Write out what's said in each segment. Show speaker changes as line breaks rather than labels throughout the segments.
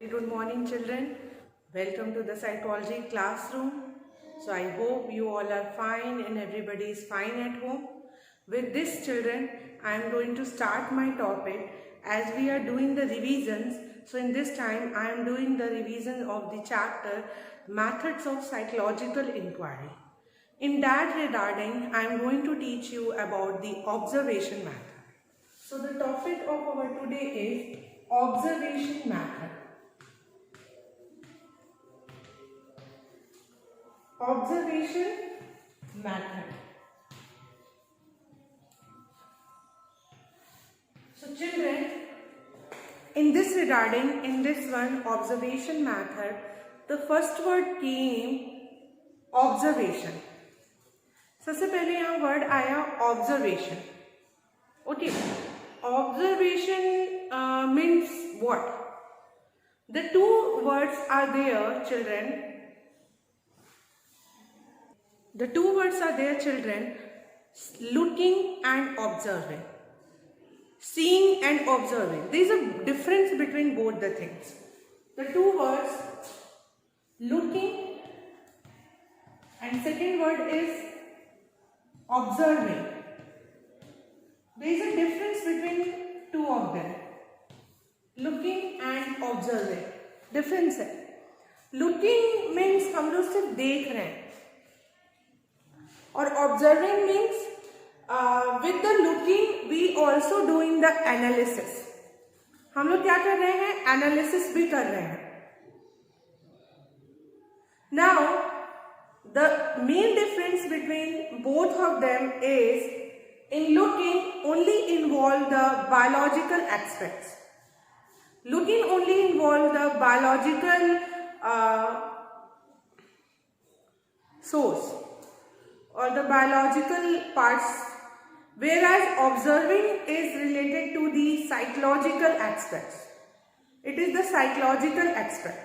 Good morning, children. Welcome to the psychology classroom. So I hope you all are fine and everybody is fine at home. With this, children, I am going to start my topic as we are doing the revisions. So in this time, I am doing the revision of the chapter Methods of Psychological Inquiry. In that regarding, I am going to teach you about the observation method. So the topic of our today is observation method. Observation method. So children, in this one observation method, the first word came observation. सबसे पहले यहाँ word आया observation. Okay, observation means what? The two words are there, children. The two words are there, children, looking and observing. Seeing and observing. There is a difference between both the things. The two words, looking and second word is observing. There is a difference between two of them. Looking and observing. Difference है. Looking means हम लोग सिर्फ देख रहे हैं. और observing means with the looking we also doing the analysis. हम लोग क्या कर रहे हैं? Analysis भी कर रहे हैं. Now the main difference between both of them is in looking only involve the biological aspects. Looking only involve the biological source or the biological parts, whereas observing is related to the psychological aspects. It is the psychological aspect.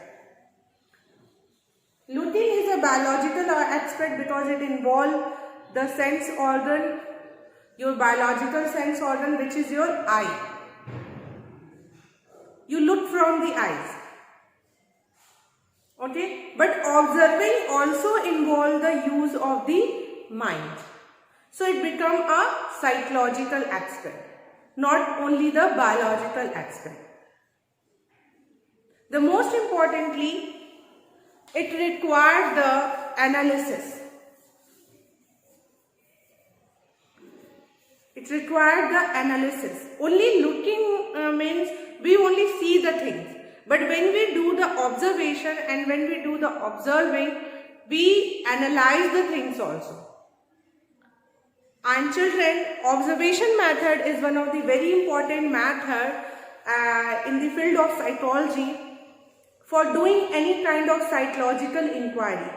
Looking is a biological aspect because it involves the sense organ, your biological sense organ, which is your eye. You look from the eyes. Okay, but observing also involves the use of the mind. So it becomes a psychological aspect, not only the biological aspect. The most importantly, it requires the analysis. It requires the analysis. Only looking means we only see the things. But when we do the observation and when we do the observing, we analyze the things also. And children, observation method is one of the very important method in the field of psychology for doing any kind of psychological inquiry.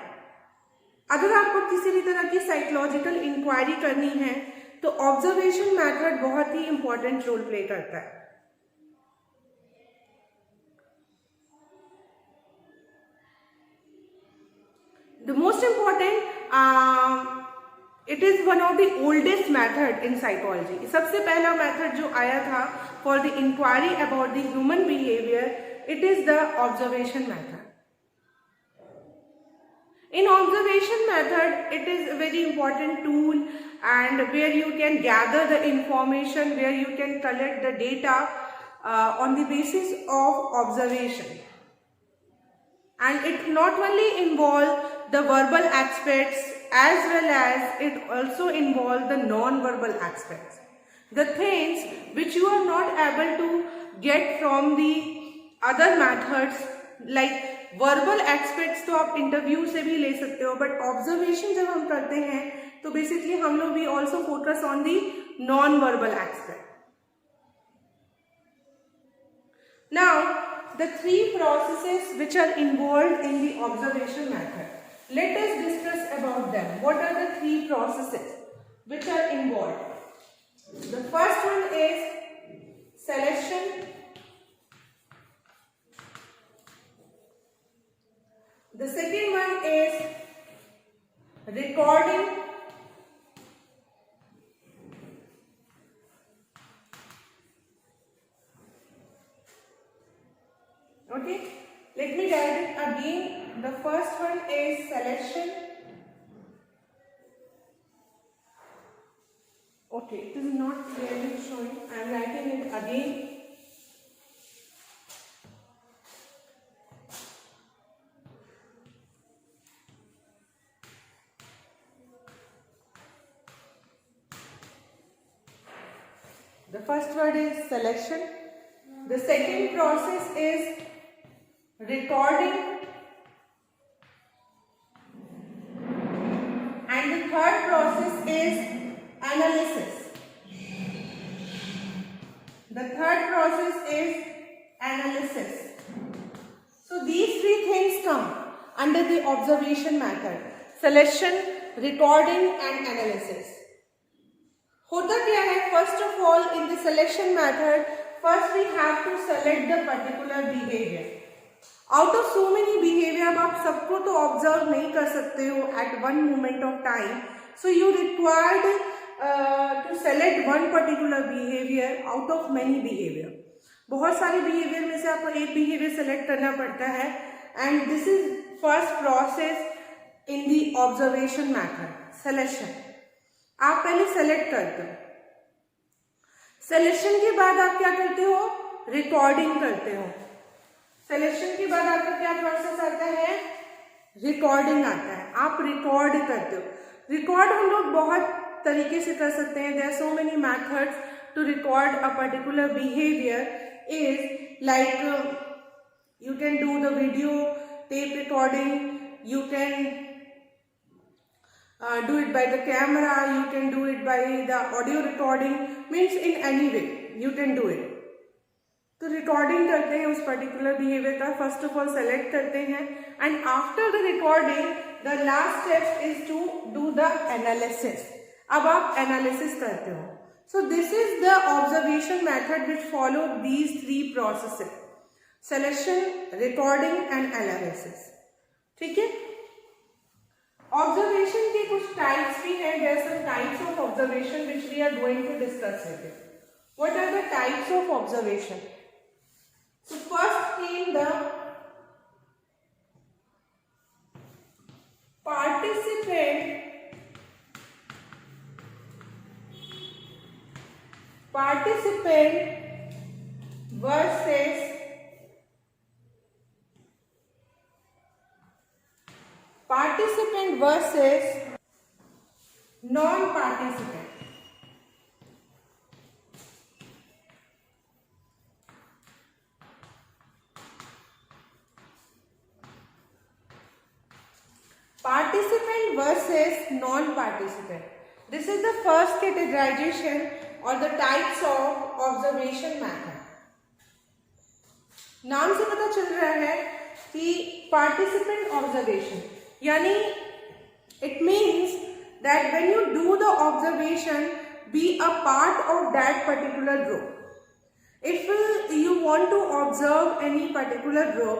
अगर आपको किसी भी तरह की psychological inquiry करनी है तो observation method बहुत ही important role play करता है. The most important it is one of the oldest method in psychology. सबसे पहला method जो आया था for the inquiry about the human behavior, it is the observation method. In observation method, it is a very important tool and where you can gather the information, where you can collect the data on the basis of observation. And it not only involves the verbal aspects as well as it also involves the non-verbal aspects. The things which you are not able to get from the other methods, like verbal aspects तो आप interview से भी ले सकते हो, but observation जब हम करते हैं तो basically हम लोग भी also focus on the non-verbal aspect. Now, the three processes which are involved in the observation method. Let us discuss about them. What are the three processes which are involved? The first one is selection. The second one is recording. Okay. Let me write it again. The first one is selection. Okay, it is not clearly showing. I am writing it again. The first word is selection. The second process is recording. And the third process is analysis. The third process is analysis. So these three things come under the observation method: selection, recording and analysis. होता क्या है? First of all, in the selection method, first we have to select the particular behavior. Out of so many behavior, अब आप सबको तो observe नहीं कर सकते हो at one moment of time. So you required to select one particular behavior out of many behavior. बहुत सारे behavior में से आपको एक behavior select करना पड़ता है. And this is first process in the observation method, selection. आप पहले सेलेक्ट करते हो. सिलेक्शन के बाद आप क्या करते हो? रिकॉर्डिंग करते हो. सिलेक्शन के बाद आपका क्या प्रोसेस आता है? रिकॉर्डिंग आता है. आप रिकॉर्ड करते हो. रिकॉर्ड हम लोग बहुत तरीके से कर सकते हैं. There are so many methods to record a particular behaviour. Is like you can do the video tape recording, you can do it by the camera, you can do it by the audio recording, means in any way you can do it. तो recording करते हैं उस particular behaviour का. First of all select करते हैं and after the recording the last step is to do the analysis. अब आप analysis करते हो. So this is the observation method which follow these three processes: selection, recording and analysis. ठीक है. Observation के कुछ टाइप्स भी हैं. There are some types of observation which we are going to discuss here. What are the types of observation? So first came the participant versus non-participant. Participant versus non-participant. This is the first categorization or the types of observation method. नाम से पता चल रहा है कि participant observation, यानी it means that when you do the observation, be a part of that particular group. If you want to observe any particular group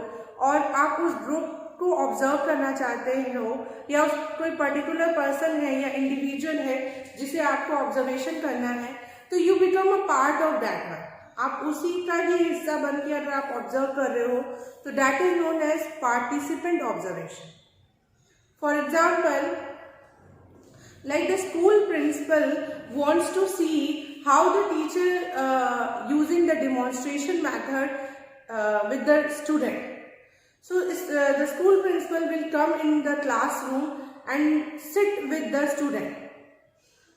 और आप उस ग्रुप को ऑब्जर्व करना चाहते हो या कोई पर्टिकुलर पर्सन है या इंडिविजुअल है जिसे आपको ऑब्जर्वेशन करना है, तो you become a part of that one. आप उसी का ही हिस्सा बन के अगर आप ऑब्जर्व कर रहे हो तो that is known as participant observation. For example, like the school principal wants to see how the teacher using the demonstration method with the student. So the school principal will come in the classroom and sit with the student.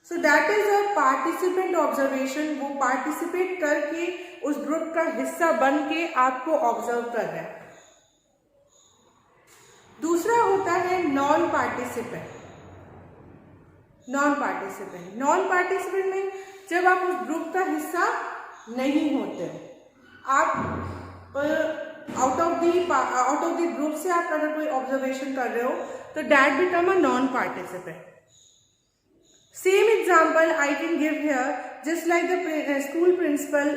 So that is a participant observation. वो participate करके उस group का हिस्सा बन के आपको observe कर रहा है. दूसरा होता है नॉन पार्टिसिपेंट. नॉन पार्टिसिपेंट में जब आप उस ग्रुप का हिस्सा नहीं होते हो, आप आउट ऑफ द ग्रुप से आप अगर कोई ऑब्जर्वेशन कर रहे हो तो that become a non participant. Same example I can give here. just like the school principal,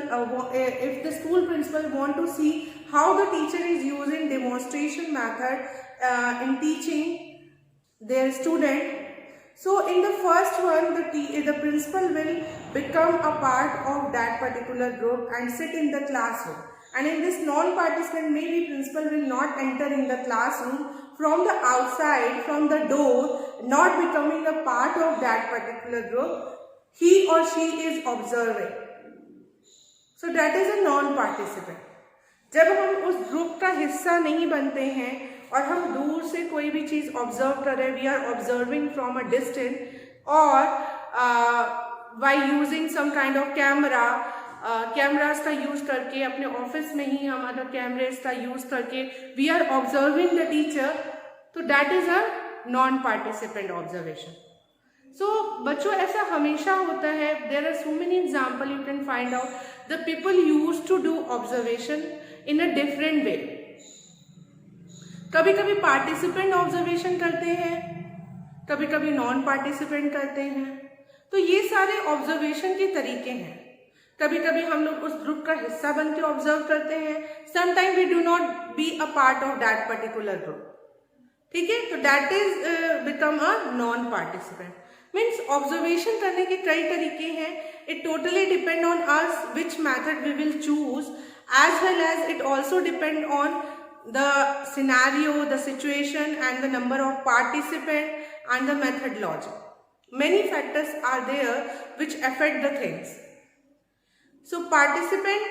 if the school principal want to see how the teacher is using demonstration method in teaching their student. So in the first one, the principal will become a part of that particular group and sit in the classroom. And in this non-participant, maybe principal will not enter in the classroom from the outside, from the door, not becoming a part of that particular group, he or she is observing. So that is a non-participant. जब हम उस group का हिस्सा नहीं बनते हैं और हम दूर से कोई भी चीज़ ऑब्जर्व कर रहे हैं, we are observing from a distance, और by using some kind of cameras का यूज़ करके, अपने ऑफिस में ही हम अदर कैमरेज का यूज़ करके we are observing the teacher, तो that is a non participant observation. So बच्चों ऐसा हमेशा होता है. There are so many example you can find out. The people use to do observation in a different way. कभी कभी participant observation करते हैं, कभी कभी नॉन पार्टिसिपेंट करते हैं. तो ये सारे ऑब्जर्वेशन के तरीके हैं. कभी कभी हम लोग उस ग्रुप का हिस्सा बन के ऑब्जर्व करते हैं. Sometime we do not be a part of that particular group. ठीक है, तो that is become a non participant. Means observation करने के कई तरीके हैं. It totally depend on us which method we will choose, as well as it also depend on the scenario, the situation and the number of participants and the methodology. Many factors are there which affect the things. So participant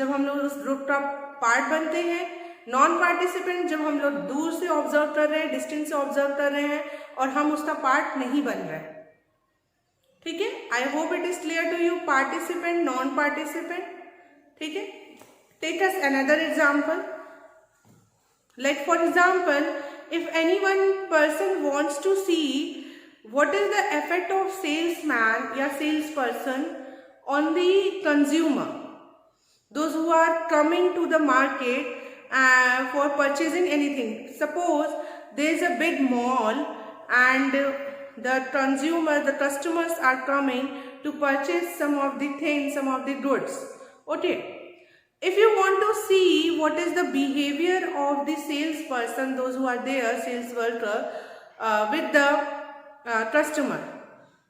जब हम लोग उस group का part बनते हैं, non participant जब हम लोग दूर से ऑब्जर्व कर रहे हैं, डिस्टेंस से ऑब्जर्व कर रहे हैं और हम उसका पार्ट नहीं बन रहे हैं. ठीक है, I hope it is clear to you. Participant, non participant. ठीक है, take us another example. Like for example, if any one person wants to see what is the effect of salesman या salesperson on the consumer, those who are coming to the market for purchasing anything. Suppose there is a big mall and the customers are coming to purchase some of the things, some of the goods. Okay. If you want to see what is the behavior of the salesperson, those who are there, sales worker, with the customer,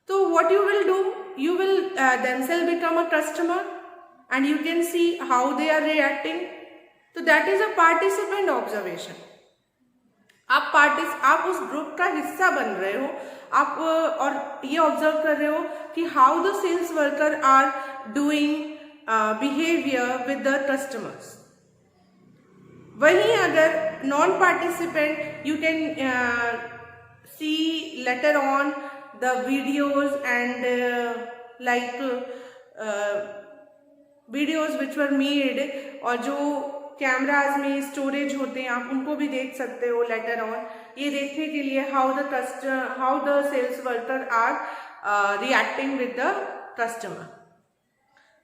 so what you will do, you will themselves become a customer and you can see how they are reacting. So that is a participant observation. आप उस group का हिस्सा बन रहे हो, आप और ये ऑब्जर्व कर रहे हो कि how the sales worker are doing behavior with the customers. वहीं अगर non participant, you can see later on the videos and videos which were made, और जो कैमराज में स्टोरेज होते हैं आप उनको भी देख सकते हो लेटर ऑन, ये देखने के लिए how the sales worker are reacting with the customer.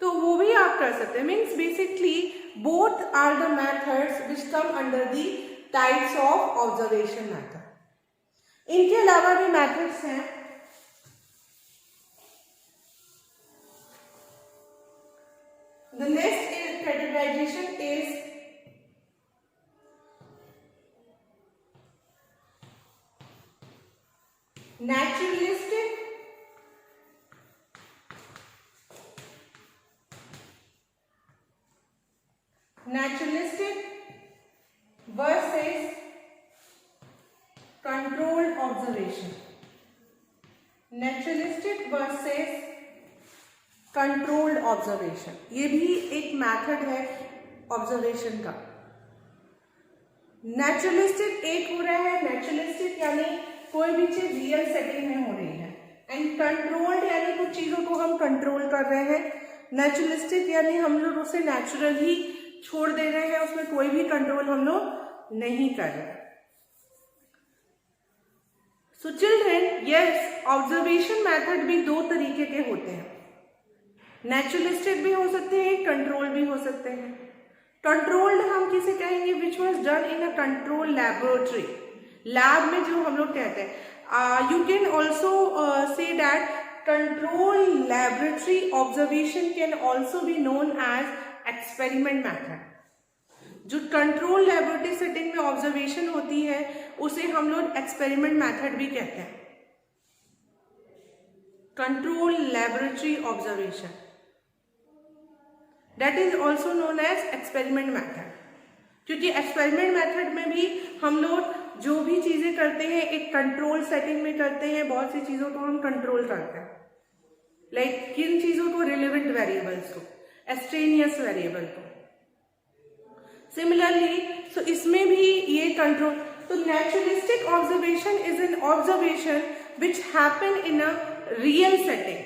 तो वो भी आप कर सकते हैं. Means basically both are the methods which come under the types of observation method. इनके अलावा भी मेथड्स हैं. The next categorization is naturalistic versus controlled observation. Naturalistic versus controlled observation. ये भी एक मेथड है ऑब्जर्वेशन का. नेचुरलिस्टिक एक हो रहा है, नेचुरलिस्टिक यानी कोई भी चीज रियल सेटिंग में हो रही है, एंड कंट्रोल्ड यानी कुछ चीजों को हम कंट्रोल कर रहे हैं. नेचुरलिस्टिक यानी हम लोग उसे नेचुरल ही छोड़ दे रहे हैं, उसमें कोई भी कंट्रोल हम लोग नहीं कर रहे. सो चिल्ड्रेन, यस, ऑब्जर्वेशन मेथड भी दो तरीके के होते हैं. नेचुरलिस्टिक भी हो सकते हैं, कंट्रोल भी हो सकते हैं. कंट्रोल्ड हम किसे कहेंगे? Which was done in a control laboratory. Lab में जो हम लोग कहते हैं, you can also say that control laboratory observation can also be known as experiment method. जो कंट्रोल लैबोरेटरी सेटिंग में ऑब्जर्वेशन होती है उसे हम लोग एक्सपेरिमेंट मैथड भी कहते हैं. Control laboratory observation, that is also known as experiment method. क्योंकि एक्सपेरिमेंट मेथड में भी हम लोग जो भी चीजें करते हैं एक कंट्रोल सेटिंग में करते हैं, बहुत सी चीजों को हम कंट्रोल करते हैं, लाइक किन चीजों को, रिलेवेंट वेरिएबल्स को, एक्सट्रेनियस वेरिएबल को। सिमिलरली सो इसमें भी ये कंट्रोल, तो naturalistic observation is an observation which happen in a real setting,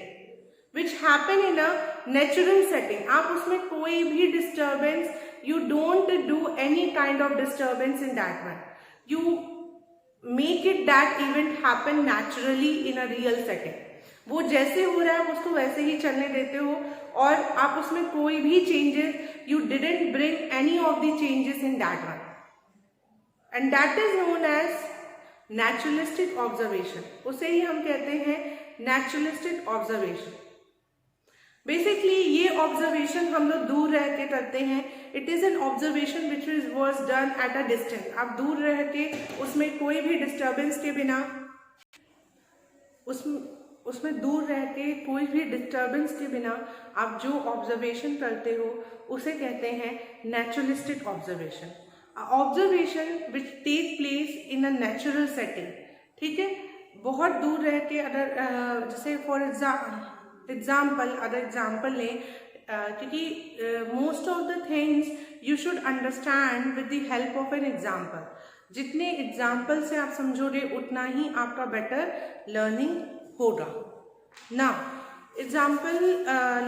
which happen in a natural setting. आप उसमें कोई भी disturbance, you don't do any kind of disturbance in that one, you make it that event happen naturally in a real setting। वो जैसे हो रहा है आप उसको वैसे ही चलने देते हो और आप उसमें कोई भी changes, you didn't bring any of the changes in that one, and that is known as naturalistic observation। उसे ही हम कहते हैं naturalistic observation। बेसिकली ये ऑब्जर्वेशन हम लोग दूर रह के करते हैं। It is an observation which is was done at a distance. आप दूर रह के उसमें कोई भी डिस्टर्बेंस के बिना, उसमें दूर रह के कोई भी डिस्टर्बेंस के बिना आप जो ऑब्जर्वेशन करते हो उसे कहते हैं naturalistic observation. Observation which take place in a natural setting. ठीक है, बहुत दूर रह के, अगर जैसे फॉर अदर एग्जाम्पल लें, क्योंकि most of the things you should understand with the help of an example. जितने एग्जाम्पल से आप समझोगे उतना ही आपका बेटर लर्निंग होगा ना। एग्जाम्पल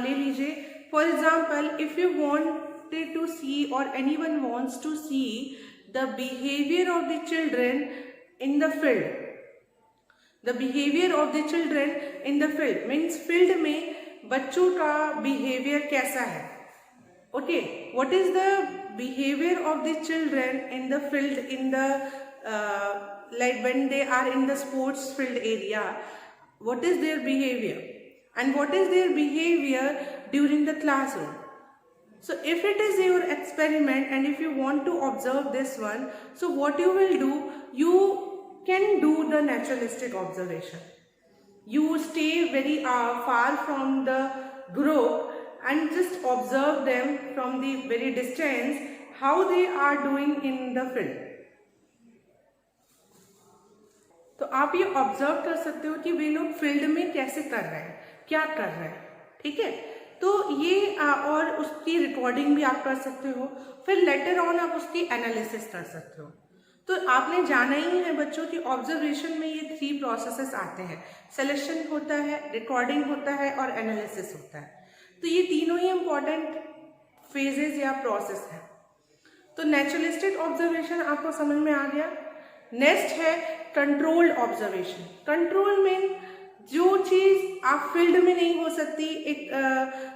ले लीजिए, for example if you wanted to see और anyone wants to see the behaviour of the children in the field. The behavior of the children in the field means field में बच्चों का behavior कैसा है। Okay, what is the behavior of the children in the field, in the like when they are in the sports field area, what is their behavior and what is their behavior during the classroom? So if it is your experiment and if you want to observe this one, so what you will do, you can do the naturalistic observation. You stay very far from the group and just observe them from the very distance how they are doing in the field. तो आप ये observe कर सकते हो कि वे लोग field में कैसे कर रहे हैं, क्या कर रहे हैं। ठीक है, तो ये और उसकी रिकॉर्डिंग भी आप कर सकते हो, फिर लेटर ऑन आप उसकी एनालिसिस कर सकते हो। तो आपने जाना ही है बच्चों की ऑब्जर्वेशन में ये 3 प्रोसेसेस आते हैं, सिलेक्शन होता है, रिकॉर्डिंग होता है और एनालिसिस होता है। तो ये तीनों ही इम्पॉर्टेंट फेजेस या प्रोसेस है। तो नेचुरलिस्टिक ऑब्जर्वेशन आपको समझ में आ गया। नेक्स्ट है कंट्रोल्ड ऑब्जर्वेशन। कंट्रोल में जो चीज आप फील्ड में नहीं हो सकती,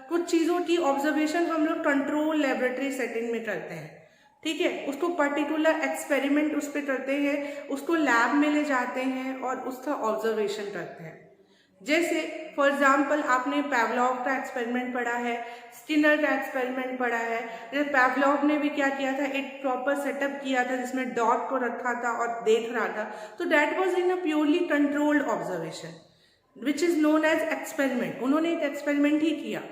कुछ चीजों की ऑब्जर्वेशन हम लोग कंट्रोल लेबोरेटरी सेटिंग में करते हैं। ठीक है, उसको पर्टिकुलर एक्सपेरिमेंट उस पर करते हैं, उसको लैब में ले जाते हैं और उसका ऑब्जर्वेशन करते हैं। जैसे फॉर एग्जाम्पल आपने पैवलॉव का एक्सपेरिमेंट पढ़ा है, स्किनर का एक्सपेरिमेंट पढ़ा है। जैसे पैवलॉव ने भी क्या किया था, एक प्रॉपर सेटअप किया था जिसमें डॉग को रखा था और देख रहा था। तो that was in a purely controlled observation which is known as experiment. उन्होंने एक एक्सपेरिमेंट ही किया।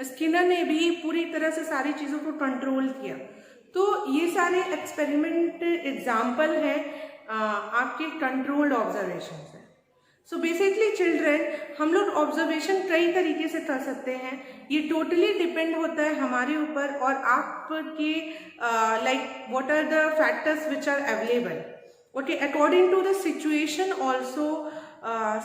स्किनर ने भी पूरी तरह से सारी चीजों को कंट्रोल किया। तो ये सारे एक्सपेरिमेंट एग्जाम्पल है आपके कंट्रोल्ड ऑब्जर्वेशन से। सो बेसिकली चिल्ड्रन, हम लोग ऑब्जर्वेशन कई तरीके से कर सकते हैं। ये टोटली डिपेंड होता है हमारे ऊपर और आपके like what are the factors which are available. Okay, according to the situation also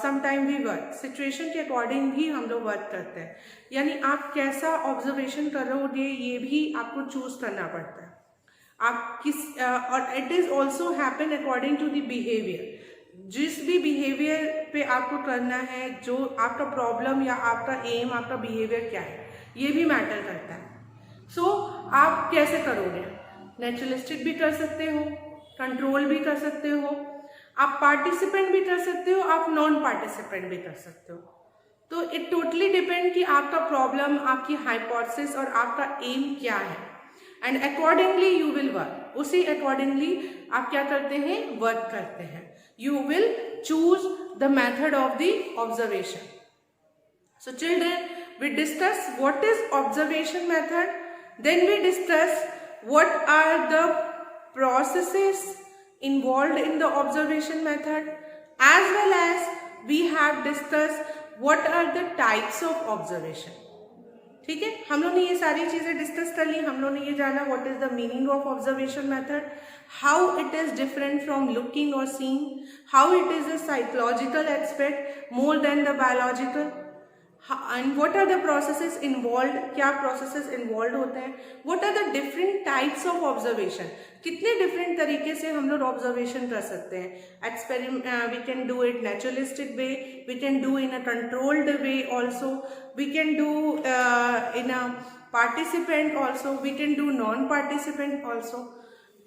sometime we work. Situation के अकॉर्डिंग भी हम लोग वर्क करते हैं, यानी आप कैसा ऑब्जर्वेशन कर रहे हो ये भी आपको चूज करना पड़ता है। आप किस और it is also happen according to the behaviour. जिस भी बिहेवियर पे आपको करना है, जो आपका प्रॉब्लम या आपका एम, आपका बिहेवियर क्या है, ये भी मैटर करता है। सो आप कैसे करोगे? नेचुरलिस्टिक भी कर सकते हो, कंट्रोल भी कर सकते हो, आप पार्टिसिपेंट भी कर सकते हो, आप नॉन पार्टिसिपेंट भी कर सकते हो। तो इट टोटली डिपेंड कि आपका प्रॉब्लम, आपकी हाइपोथेसिस और आपका एम क्या है, and accordingly you will work. उसी अकॉर्डिंगली आप क्या करते हैं, वर्क करते हैं। You will choose the method of the observation. So children, we discuss what is observation method. Then we discuss what are the processes involved in the observation method, as well as we have discussed what are the types of observation. ठीक है, हम लोग ने ये सारी चीजें discuss कर ली. हम लोग ने ये जाना what is the meaning of observation method, how it is different from looking और seeing, how it is a psychological aspect more than the biological, and what are the processes involve, क्या processes involve होते हैं, what are the different types of observation, कितने different तरीके से हम लोग observation कर सकते हैं. We can do it naturalistic way, we can do in a controlled way also, we can do in a participant also, we can do non participant also.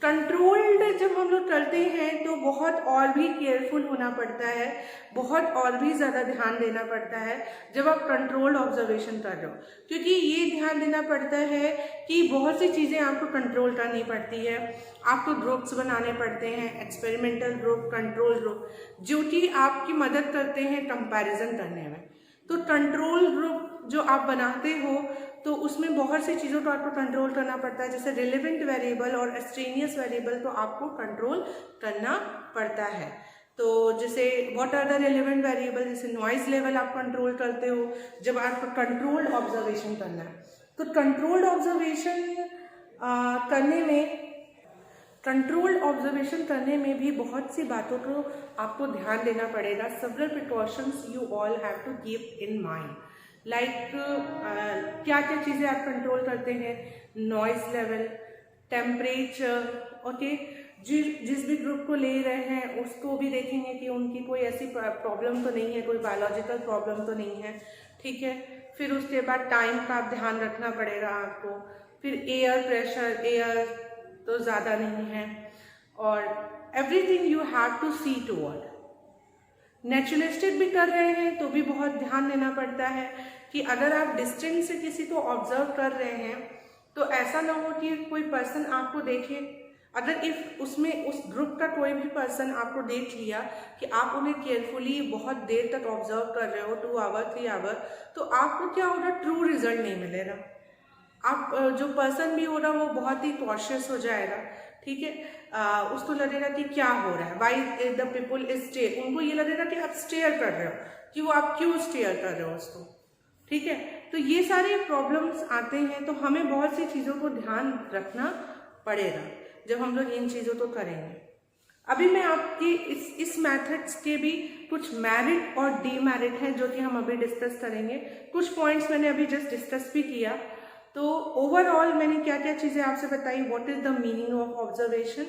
Controlled जब हम लोग करते हैं तो बहुत और भी केयरफुल होना पड़ता है, बहुत और भी ज़्यादा ध्यान देना पड़ता है जब आप कंट्रोल्ड ऑब्जर्वेशन कर रहे हो, क्योंकि ये ध्यान देना पड़ता है कि बहुत सी चीज़ें आपको कंट्रोल करनी पड़ती है. आपको ग्रुप्स बनाने पड़ते हैं, एक्सपेरिमेंटल ग्रुप, कंट्रोल ग्रुप, जो कि आपकी मदद करते हैं कंपैरिजन करने में. तो कंट्रोल ग्रुप जो आप बनाते हो तो उसमें बहुत सी चीज़ों को आपको कंट्रोल करना पड़ता है, जैसे रिलेवेंट वेरिएबल और एक्सट्रेनियस वेरिएबल तो आपको कंट्रोल करना पड़ता है. तो जैसे what are the relevant variable, जैसे नॉइज लेवल आप कंट्रोल करते हो जब आपको कंट्रोल्ड ऑब्जर्वेशन करना है. तो कंट्रोल्ड ऑब्जर्वेशन करने में भी बहुत सी बातों को आपको ध्यान देना पड़ेगा. Several precautions you all have to keep in mind, like क्या क्या चीज़ें आप कंट्रोल करते हैं, नॉइज लेवल, टेम्परेचर, ओके. जिस भी ग्रुप को ले रहे हैं उसको भी देखेंगे कि उनकी कोई ऐसी प्रॉब्लम तो नहीं है, कोई बायोलॉजिकल प्रॉब्लम तो नहीं है, ठीक है. फिर उसके बाद टाइम का आप ध्यान रखना पड़ेगा आपको. फिर एयर प्रेशर, एयर तो ज़्यादा नहीं है, और everything you have to see toward. Naturalistic भी कर रहे हैं तो भी बहुत ध्यान देना पड़ता है कि अगर आप डिस्टेंस से किसी को ऑब्जर्व कर रहे हैं तो ऐसा ना हो कि कोई पर्सन आपको देखे. अगर इफ उसमें उस ग्रुप का कोई भी पर्सन आपको देख लिया कि आप उन्हें केयरफुली बहुत देर तक ऑब्जर्व कर रहे हो, 2 आवर 3 आवर, तो आपको क्या होगा, ट्रू रिजल्ट नहीं मिलेगा. आप जो पर्सन भी होगा वो बहुत ही कॉशियस हो जाएगा, ठीक है. उसको लगेगा कि क्या हो रहा है, why the people is stare, उनको ये लगेगा कि आप स्टेयर कर रहे हो, कि वो आप क्यों स्टेयर कर रहे हो उसको, ठीक है. तो ये सारे प्रॉब्लम्स आते हैं, तो हमें बहुत सी चीज़ों को ध्यान रखना पड़ेगा जब हम लोग इन चीज़ों को करेंगे. अभी मैं आपकी इस मैथड्स के भी कुछ मेरिट और डीमेरिट हैं जो कि हम अभी डिस्कस करेंगे. कुछ पॉइंट्स मैंने अभी जस्ट डिस्कस भी किया. तो ओवरऑल मैंने क्या क्या चीज़ें आपसे बताई, what is the meaning of observation,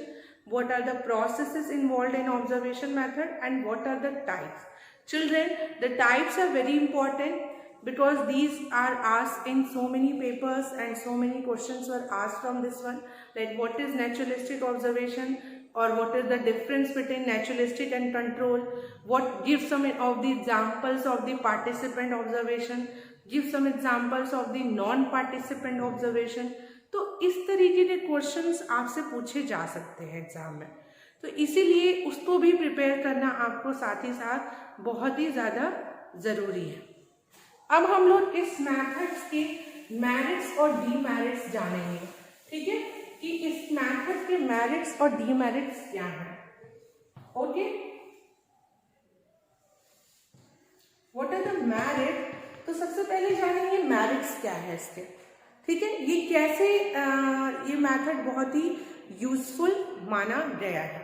what are the processes involve in observation method, and what are the types. Children, the types are very important because these are asked in so many papers and so many questions were asked from this one, like what is naturalistic observation, or what is the difference between naturalistic and control, what give some of the examples of the participant observation, give some examples of the non-participant observation. तो इस तरीके के questions आपसे पूछे जा सकते हैं exam में, तो इसीलिए उसको भी प्रिपेयर करना आपको साथ ही साथ बहुत ही ज़्यादा ज़रूरी है. अब हम लोग इस मैथड्स के मेरिट्स और डीमेरिट्स जानेंगे, ठीक है, कि इस मैथड के मेरिट्स और डीमेरिट्स क्या हैं. Okay, what are the merit. तो सबसे पहले जानेंगे मेरिट्स क्या है इसके, ठीक है. ये कैसे ये मैथड बहुत ही यूजफुल माना गया है.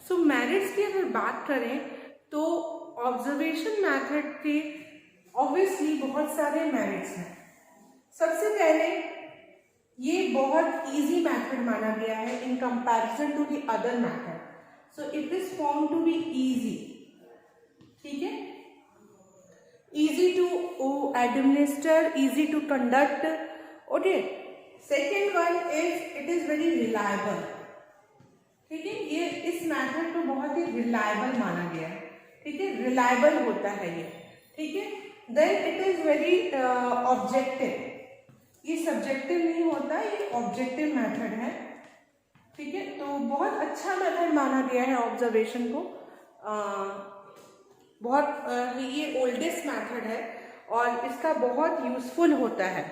सो मेरिट्स की अगर बात करें तो ऑब्जर्वेशन मेथड के ऑब्वियसली बहुत सारे मेरिट्स हैं. सबसे पहले ये बहुत इजी मेथड माना गया है in comparison to the other method. So it is found to be easy, ठीक है, easy to administer, easy to conduct. Okay, second one is it is very reliable. ठीक है, ये इस मेथड को बहुत ही रिलायबल माना गया है, ठीक है, रिलायबल होता है ये, ठीक है. Then it is very objective, ये सब्जेक्टिव नहीं होता, ये ऑब्जेक्टिव मेथड है, ठीक है. तो बहुत अच्छा मेथड माना गया है ऑब्जर्वेशन को. बहुत ये ओल्डेस्ट मेथड है और इसका बहुत यूजफुल होता है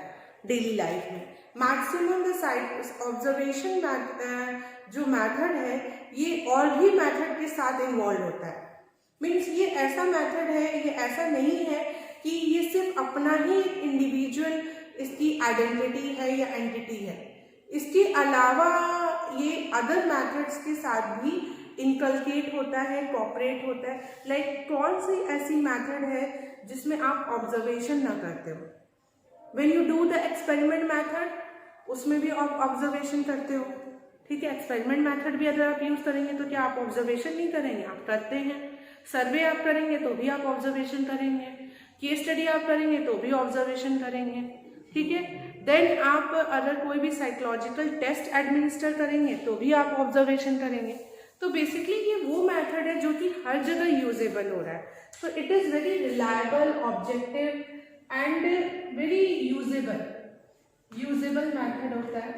डेली लाइफ में. मैक्सिमम द साइट ऑब्जर्वेशन जो मेथड है ये और भी मेथड के साथ इन्वॉल्व होता है। मीन्स ये ऐसा मेथड है, ये ऐसा नहीं है कि ये सिर्फ अपना ही इंडिविजुअल इसकी आइडेंटिटी है या एंटिटी है, इसके अलावा ये अदर मेथड्स के साथ भी इनकलकेट होता है, कॉपरेट होता है। लाइक कौन सी ऐसी मेथड है जिसमें आप ऑब्जर्वेशन ना करते हो? When you do the experiment method उसमें भी आप ऑब्जर्वेशन करते हो, ठीक है। एक्सपेरिमेंट मेथड भी अगर आप यूज करेंगे तो क्या आप ऑब्जर्वेशन नहीं करेंगे? आप करते हैं। सर्वे आप करेंगे तो भी आप ऑब्जर्वेशन करेंगे, केस स्टडी आप करेंगे तो भी ऑब्जर्वेशन करेंगे, ठीक है। देन आप अगर कोई भी साइकोलॉजिकल टेस्ट एडमिनिस्टर करेंगे तो भी आप ऑब्जर्वेशन करेंगे। तो बेसिकली ये वो मेथड है जो कि हर जगह यूजेबल हो रहा है। सो it is very reliable, objective and very usable method होता है,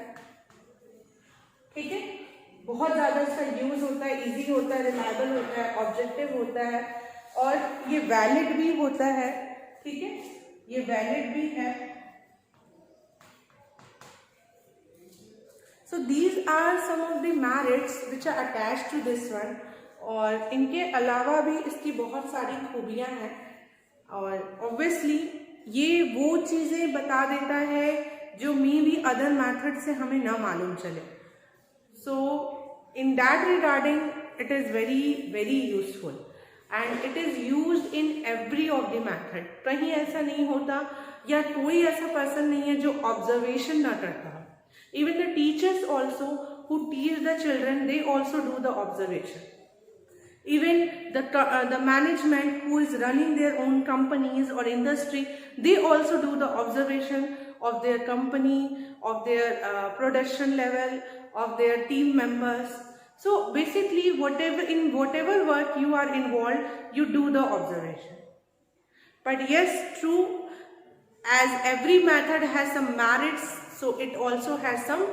ठीक है। बहुत ज़्यादा इसका यूज होता है, इजी होता है, रिलायबल होता है, ऑब्जेक्टिव होता है और ये वैलिड भी होता है, ठीक है, ये वैलिड भी है। So these are some of the merits which are attached to this one. और इनके अलावा भी इसकी बहुत सारी खूबियां हैं और ऑब्वियसली ये वो चीज़ें बता देता है जो मे बी अदर मेथड से हमें ना मालूम चले। So in that regarding it is very useful and it is used in every of the method। कहीं ऐसा नहीं होता या कोई ऐसा पर्सन नहीं है जो ऑब्जर्वेशन ना करता हो। Even the teachers also who teach the children, they also do the observation। Even the management who is running their own companies or industry, they also do the observation of their company, of their production level, of their team members। So basically whatever work you are involved, you do the observation। But yes, true, as every method has some merits, so it also has some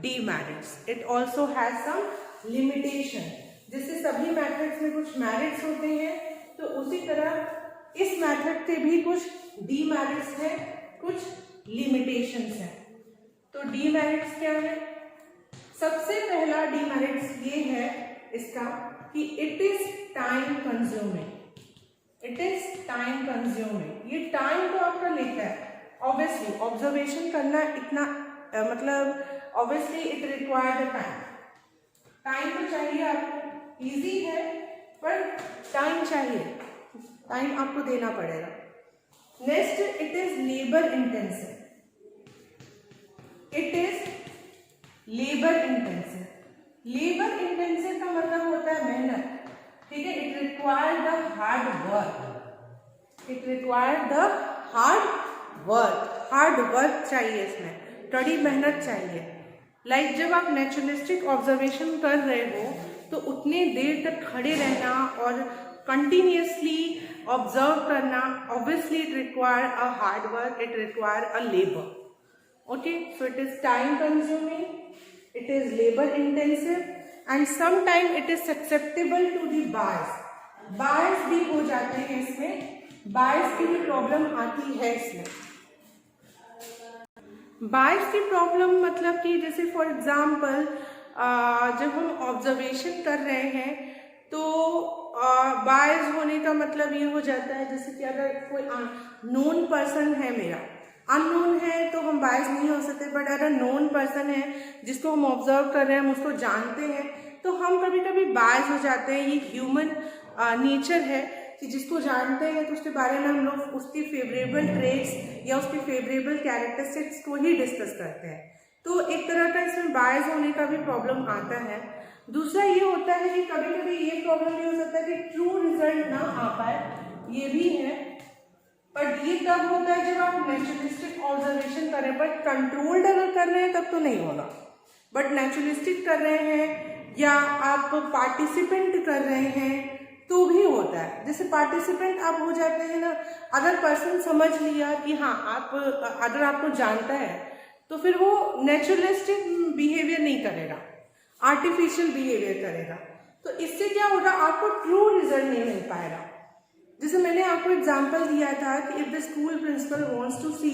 demerits, it also has some limitation। जैसे सभी methods में कुछ merits होते हैं तो उसी तरह इस मेथड के भी कुछ डीमेरिट्स हैं, कुछ लिमिटेशंस हैं। तो डीमेरिट्स क्या है? सबसे पहला डीमेरिट्स ये है इसका कि it is time consuming. It is time consuming, ये टाइम तो आपका लेता है। ऑब्वियसली ऑब्जर्वेशन करना इतना मतलब obviously it require the time तो चाहिए आपको। इजी है पर टाइम चाहिए, टाइम आपको देना पड़ेगा। Next, it is labour intensive. It is labour intensive. Labour intensive का मतलब होता है मेहनत, ठीक है। It require the hard work, it require the hard work चाहिए, इसमें कड़ी मेहनत चाहिए। लाइक जब आप नेचुरलिस्टिक ऑब्जर्वेशन कर रहे हो तो उतने देर तक खड़े रहना और कंटिन्यूसली ऑब्जर्व करना, obviously it require a hard work, it require a labour. Okay, so it is time consuming, it is labour intensive and sometime it is susceptible to the bias. Bias भी हो जाते हैं इसमें, बायस की भी problem आती है इसमें। बायस की प्रॉब्लम मतलब कि जैसे फॉर एग्जाम्पल जब हम ऑब्जर्वेशन कर रहे हैं तो बायस होने का मतलब ये हो जाता है जैसे कि अगर कोई नोन पर्सन है मेरा, अननोन है तो हम बायस नहीं हो सकते, बट अगर नोन पर्सन है जिसको हम ऑब्जर्व कर रहे हैं, हम उसको जानते हैं, तो हम कभी कभी बायस हो जाते हैं। ये ह्यूमन नेचर है कि जिसको जानते हैं तो उसके बारे में हम लोग उसकी फेवरेबल ट्रेट्स या उसकी फेवरेबल कैरेक्टरिस्टिक्स को ही डिस्कस करते हैं। तो एक तरह का इसमें बायस होने का भी प्रॉब्लम आता है। दूसरा ये होता है कि कभी कभी ये प्रॉब्लम भी हो सकता है कि ट्रू रिजल्ट ना आ पाए, ये भी है। बट ये तब होता है जब आप नेचुरलिस्टिक ऑब्जर्वेशन कर रहे हैं, बट कंट्रोल्ड अगर कर रहे हैं तब तो नहीं होगा। बट नेचुरलिस्टिक कर रहे हैं या आप पार्टिसिपेंट कर रहे हैं तो भी होता है। जैसे पार्टिसिपेंट आप हो जाते हैं ना, अगर पर्सन समझ लिया कि हाँ आप अगर आपको जानता है तो फिर वो नेचुरलिस्टिक बिहेवियर नहीं करेगा, आर्टिफिशियल बिहेवियर करेगा। तो इससे क्या होगा, आपको ट्रू रिजल्ट नहीं मिल पाएगा। जैसे मैंने आपको एग्जांपल दिया था कि if the school principal wants to see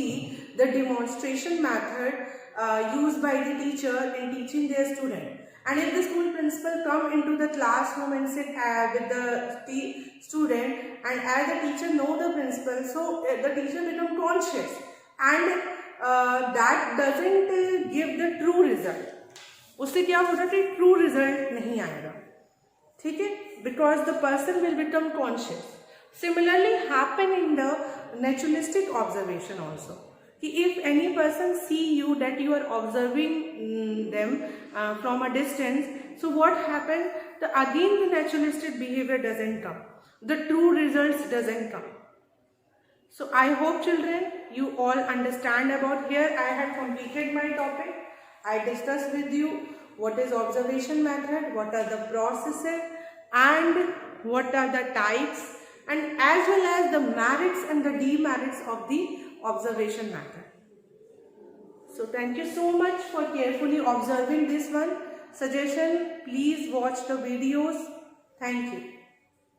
the demonstration method used by the teacher in teaching their student. And if the school principal come into the classroom and sit with the student, and as the teacher know the principal, so the teacher become conscious, and that doesn't give the true result. उससे क्या होगा कि true result नहीं आएगा, ठीक है, because the person will become conscious. Similarly happen in the naturalistic observation also, कि if any person see you that you are observing them from a distance, so what happen, the again the naturalistic behaviour doesn't come, the true results doesn't come. So I hope children you all understand about here. I had completed my topic. I discussed with you what is observation method, what are the processes, and what are the types, and as well as the merits and the demerits of the observation method. So thank you so much for carefully observing this one. Suggestion, please watch the videos. Thank you.